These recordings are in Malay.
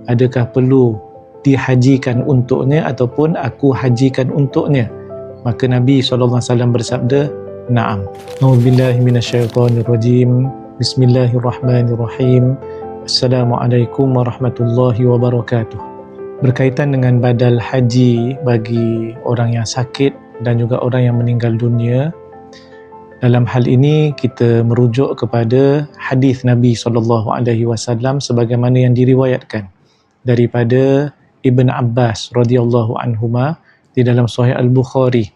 adakah perlu dihajikan untuknya ataupun aku hajikan untuknya? Maka Nabi SAW bersabda, na'am. A'udzubillahi minasyaitonirrajim. Bismillahirrahmanirrahim. Assalamualaikum warahmatullahi wabarakatuh. Berkaitan dengan badal haji bagi orang yang sakit dan juga orang yang meninggal dunia, dalam hal ini kita merujuk kepada hadis Nabi SAW sebagaimana yang diriwayatkan daripada Ibn Abbas radhiyallahu anhuma di dalam Sahih Al-Bukhari.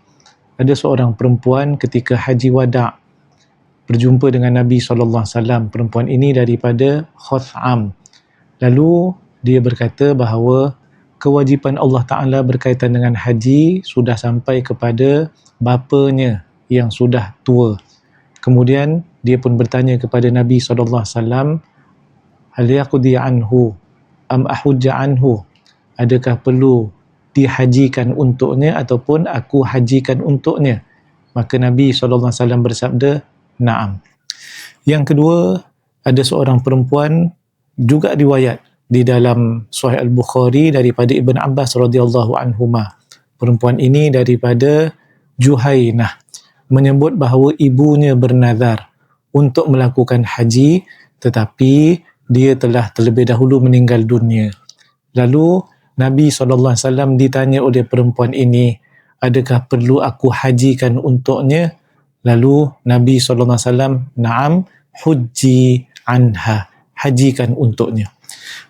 Ada seorang perempuan ketika haji wada' berjumpa dengan Nabi SAW. Perempuan ini daripada Khuth'am. Lalu dia berkata bahawa kewajipan Allah Ta'ala berkaitan dengan haji sudah sampai kepada bapanya yang sudah tua. Kemudian dia pun bertanya kepada Nabi SAW, hal yaqdi anhu am ahujja anhu, adakah perlu dihajikan untuknya ataupun aku hajikan untuknya? Maka Nabi SAW bersabda, na'am. Yang kedua, ada seorang perempuan juga riwayat di dalam Sahih Al-Bukhari daripada Ibn Abbas radhiyallahu anhuma. Perempuan ini daripada Juhainah, menyebut bahawa ibunya bernazar untuk melakukan haji, tetapi dia telah terlebih dahulu meninggal dunia. Lalu Nabi SAW ditanya oleh perempuan ini, adakah perlu aku hajikan untuknya? Lalu Nabi SAW, na'am, hujji anha, hajikan untuknya.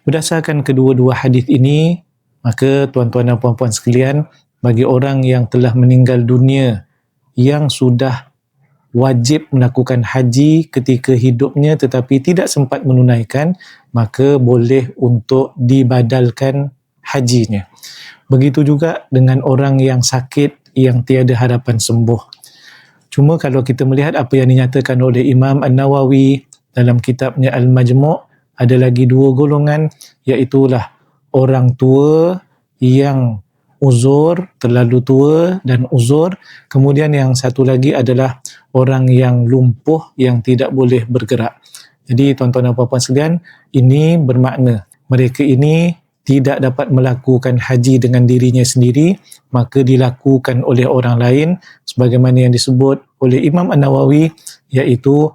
Berdasarkan kedua-dua hadis ini, maka tuan-tuan dan puan-puan sekalian, bagi orang yang telah meninggal dunia yang sudah wajib melakukan haji ketika hidupnya tetapi tidak sempat menunaikan, maka boleh untuk dibadalkan hajinya. Begitu juga dengan orang yang sakit yang tiada harapan sembuh. Cuma kalau kita melihat apa yang dinyatakan oleh Imam An-Nawawi dalam kitabnya Al-Majmu', ada lagi dua golongan, iaitulah orang tua yang uzur, terlalu tua dan uzur. Kemudian yang satu lagi adalah orang yang lumpuh yang tidak boleh bergerak. Jadi tuan-tuan dan puan-puan sekalian, ini bermakna mereka ini tidak dapat melakukan haji dengan dirinya sendiri, maka dilakukan oleh orang lain sebagaimana yang disebut oleh Imam An-Nawawi, iaitu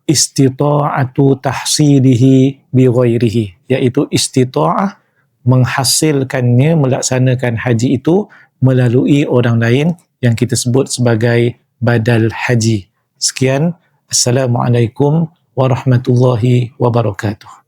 istita'atu tahsilihi bi ghairihi, iaitu istita'ah menghasilkannya, melaksanakan haji itu melalui orang lain yang kita sebut sebagai badal haji. Sekian, Assalamualaikum warahmatullahi wabarakatuh.